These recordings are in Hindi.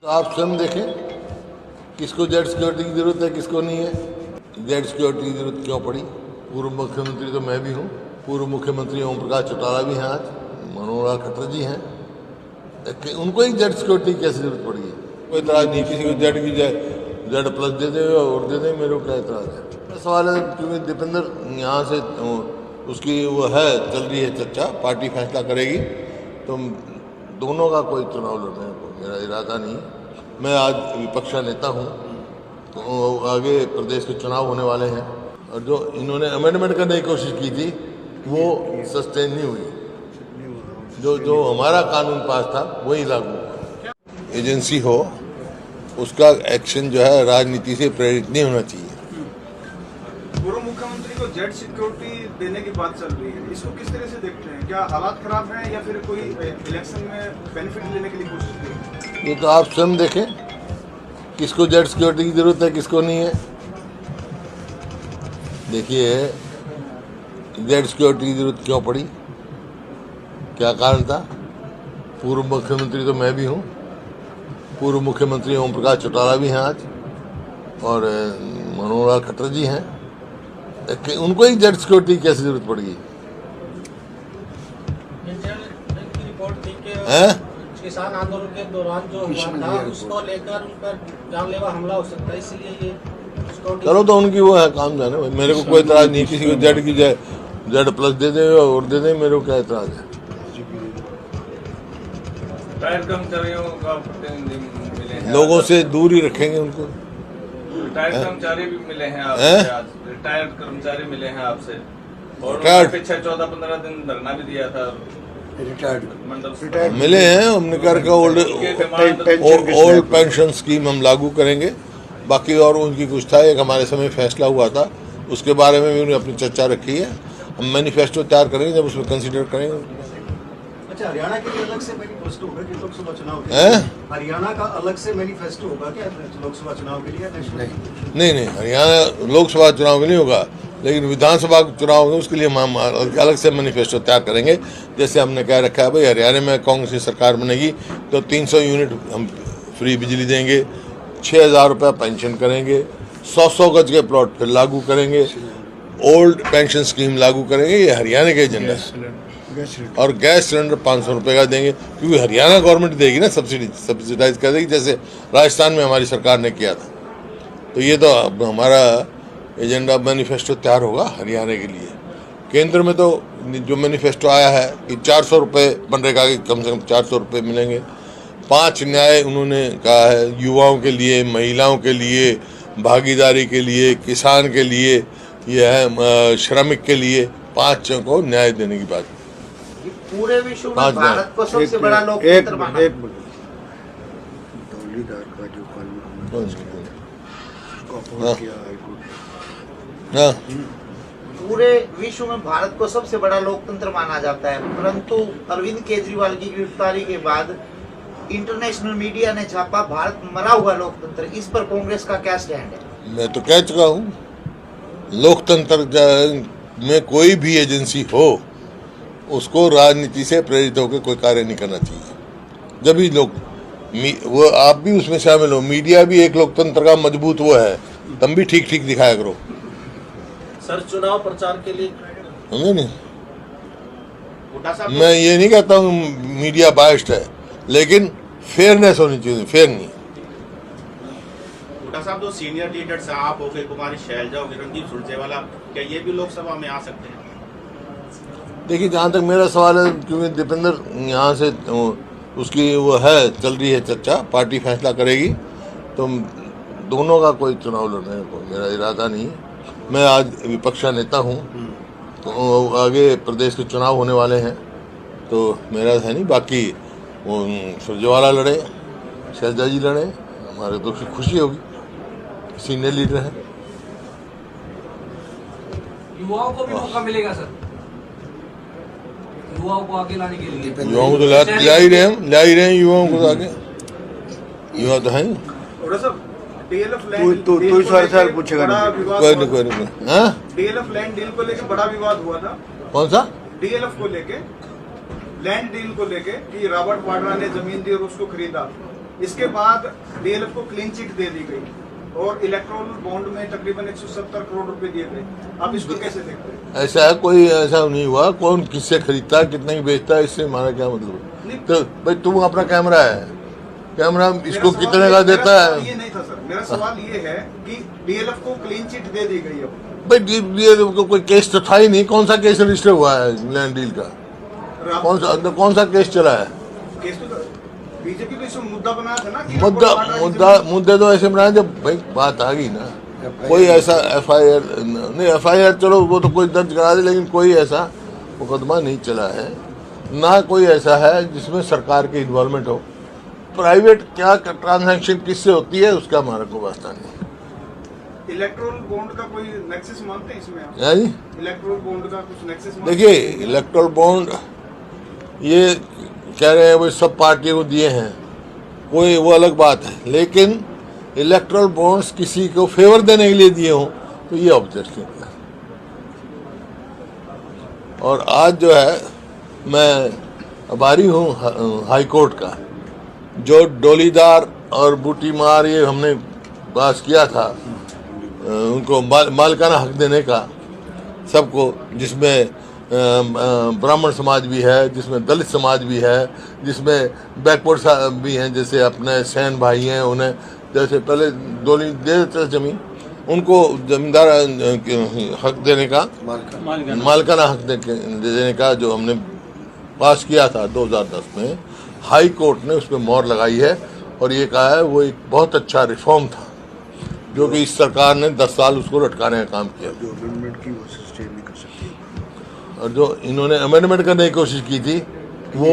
तो आप स्वयं देखें किसको जेड सिक्योरिटी की जरूरत है, किसको नहीं है। जेड सिक्योरिटी की जरूरत क्यों पड़ी? पूर्व मुख्यमंत्री तो मैं भी हूँ, पूर्व मुख्यमंत्री ओम प्रकाश चौटाला भी हैं, आज मनोहर लाल खट्टर जी हैं, उनको ही जेड सिक्योरिटी की कैसे जरूरत पड़ी है? कोई इतराज नहीं, किसी को जेड की जेड प्लस दे दे और दे दे, मेरे को क्या इतराज है। सवाल है क्योंकि दीपेंद्र यहाँ से उसकी वो है, चल रही है चर्चा, पार्टी फैसला करेगी, तो दोनों का कोई चुनाव लड़ने को मेरा इरादा नहीं। मैं आज विपक्ष का नेता हूँ, तो आगे प्रदेश के चुनाव होने वाले हैं, और जो इन्होंने अमेंडमेंट करने की कोशिश की थी वो सस्टेन नहीं हुई। जो हमारा कानून पास था वही लागू हुआ। एजेंसी हो उसका एक्शन जो है राजनीति से प्रेरित नहीं होना चाहिए। पूर्व मुख्यमंत्री को जेड सिक्योरिटी देने की बात चल रही है, इसको किस तरह से देखते हैं? क्या हालात खराब हैं या फिर कोई इलेक्शन में बेनिफिट लेने के लिए कोशिश की है? ये तो आप स्वयं देखें किसको जेड सिक्योरिटी की जरूरत है, किसको नहीं है। देखिए, जेड सिक्योरिटी की जरूरत क्यों पड़ी, क्या कारण था? पूर्व मुख्यमंत्री तो मैं भी हूँ, पूर्व मुख्यमंत्री ओम प्रकाश चौटाला भी हैं आज, और मनोहर लाल खट्टर जी हैं, उनको ही जेड सिक्योरिटी की कैसे जरूरत पड़ेगी? किसान आंदोलन के दौरान जो हुआ था उसको लेकर उन पर जानलेवा हमला हो सकता है, इसलिए ये चलो तो उनकी वो है, काम जाने। मेरे को कोई इतराज नहीं, किसी को जेड की जेड प्लस दे दे और दे दे, मेरे को क्या इतराज है। कर्मचारियों का प्रतिनिधि मिले हैं, लोगों से दूर ही रखेंगे उनको। रिटायर्ड कर्मचारी भी मिले हैं आपसे आज, रिटायर्ड कर्मचारी मिले हैं आपसे, और पीछे 14-15 दिन धरना भी दिया था। रिटायर्ड मिले हैं, हमने करके ओल्ड पेंशन स्कीम हम लागू करेंगे। बाकी और उनकी कुछ था, एक हमारे समय फैसला हुआ था, उसके बारे में भी उन्होंने अपनी चर्चा रखी है। हम मैनिफेस्टो तैयार करेंगे, जब उसमें कंसीडर करेंगे। अच्छा, हरियाणा के लिए अलग से मैनिफेस्टो होगा कि लोकसभा चुनाव के लिए? हरियाणा का अलग से मैनिफेस्टो होगा क्या लोकसभा चुनाव के लिए? नहीं, हरियाणा लोकसभा चुनाव के लिए होगा, लेकिन विधानसभा चुनाव में उसके लिए हम अलग से मैनिफेस्टो तैयार करेंगे। जैसे हमने कह रखा है भाई, हरियाणा में कांग्रेस की सरकार बनेगी तो 300 यूनिट हम फ्री बिजली देंगे, 6,000 रुपये पेंशन करेंगे, 100 गज के प्लॉट फिर लागू करेंगे, ओल्ड पेंशन स्कीम लागू करेंगे। ये हरियाणा के एजेंडा है। और गैस सिलेंडर 500 रुपये का देंगे, क्योंकि हरियाणा गवर्नमेंट देगी ना, सब्सिडाइज कर देगी, जैसे राजस्थान में हमारी सरकार ने किया था। तो ये तो अब हमारा एजेंडा मैनिफेस्टो तैयार होगा हरियाणा के लिए। केंद्र में तो जो मैनिफेस्टो आया है कि 400 रुपये मनरेगा के कम से कम 400 रुपये मिलेंगे। 5 न्याय उन्होंने कहा है, युवाओं के लिए, महिलाओं के लिए, भागीदारी के लिए, किसान के लिए, यह है श्रमिक के लिए, 5 को न्याय देने की बात। पूरे विश्व में भारत को सबसे बड़ा लोकतंत्र माना। पूरे विश्व में भारत को सबसे बड़ा लोकतंत्र माना जाता है, परंतु अरविंद केजरीवाल की गिरफ्तारी के बाद इंटरनेशनल मीडिया ने छापा भारत मरा हुआ लोकतंत्र। इस पर कांग्रेस का क्या स्टैंड है? मैं तो कह चुका हूँ, लोकतंत्र में कोई भी एजेंसी हो उसको राजनीति से प्रेरित होकर कोई कार्य नहीं करना चाहिए। जब भी लोग वो आप भी उसमें शामिल हो, मीडिया भी एक लोकतंत्र का मजबूत वो है, तुम भी ठीक दिखाया करो। सर, चुनाव प्रचार के लिए नहीं, मैं ये नहीं कहता हूँ मीडिया बायस्ड है, लेकिन फेयरनेस होनी चाहिए, फेयर नहीं। साहब, जो सीनियर लीडर्स आप हो गए, कुमारी शैलजा हो गए, रणदीप सुरजेवाला, क्या ये भी लोकसभा में आ सकते हैं? देखिए, जहाँ तक मेरा सवाल है, क्योंकि दीपेंद्र यहाँ से उसकी वो है, चल रही है चर्चा, पार्टी फैसला करेगी, तो दोनों का कोई चुनाव लड़ने को मेरा इरादा नहीं। मैं आज विपक्ष का नेता हूँ, तो आगे प्रदेश के चुनाव होने वाले हैं, तो मेरा है नहीं। बाकी वो सुरजेवाला लड़े, शैलजा जी लड़े, हमारे तो खुशी होगी, सीनियर लीडर है। युवाओं को भी मौका मिलेगा सर, युवाओं को आगे लाने के लिए? युवाओं को तो ला ही रहे हैं युवाओं को आगे, युवा तो है। डीएलएफ लैंड डील को लेकर बड़ा विवाद हुआ था। कौन सा? डीएलएफ को लेके, लैंड डील को लेके कि रॉबर्ट वाड्रा ने जमीन दी और उसको खरीदा, इसके बाद डीएलएफ को क्लीन चिट दे दी गई और इलेक्ट्रोल बॉन्ड में तकरीबन 170 करोड़ रुपए दिए गए। आप इसको कैसे देखते हैं? ऐसा है, कोई ऐसा नहीं हुआ। कौन किससे खरीदता है, कितना की बेचता है, इससे हमारा क्या मतलब है? तो भाई तुम अपना कैमरा है, कैमरा इसको कितने का देता है? ये नहीं था सर, मेरा सवाल ये है कि डीएलएफ को क्लीन चिट दे दी गई अब। भाई कोई केस तो था ही नहीं। कौन सा केस रजिस्टर हुआ है लैंड डील का? कौन सा केस चला है? केस तो बीजेपी तो इसमें मुद्दा बनाया था ना कि मुद्दे तो ऐसे बनाए जब भाई बात आ गई ना। कोई ऐसा एफआईआर नहीं, एफआईआर चलो वो तो कोई दर्ज करा दे, लेकिन कोई ऐसा मुकदमा नहीं चला है, ना कोई ऐसा है जिसमें सरकार की इन्वॉल्वमेंट हो। प्राइवेट क्या ट्रांजैक्शन किससे होती है उसका हमारा को वास्ता नहीं। इलेक्ट्रोल बॉन्ड का कोई नेक्सस मानते हैं इसमें आप? है जी, इलेक्ट्रोल बॉन्ड का कुछ नेक्सस मानते हैं? देखिए इलेक्ट्रल बॉन्ड ये कह रहे हैं वो सब पार्टियों को दिए हैं, कोई वो अलग बात है, लेकिन इलेक्ट्रल बॉन्ड्स किसी को फेवर देने के लिए दिए हों तो ये ऑब्जेक्शन है। और आज जो है मैं आभारी हूँ हाई कोर्ट का, जो डोलीदार और बूटीमार ये हमने पास किया था, उनको मालिकाना हक देने का सबको, जिसमें ब्राह्मण समाज भी है, जिसमें दलित समाज भी है, जिसमें बैकवर्ड भी हैं, जैसे अपने सैन भाई हैं, उन्हें जैसे पहले डोली दे देते जमीन, उनको जमींदार हक देने का, मालिकाना हक देने का जो हमने पास किया था 2010 में, हाई कोर्ट ने उस पर मोहर लगाई है और ये कहा है वो एक बहुत अच्छा रिफॉर्म था, जो कि इस सरकार ने 10 साल उसको लटकाने का काम किया। जो अमेंडमेंट की वो सस्टेन नहीं कर सकती, और जो इन्होंने अमेंडमेंट करने की कोशिश की थी वो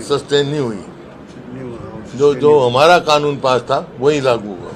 सस्टेन नहीं हुई। जो हमारा कानून पास था वही लागू हुआ।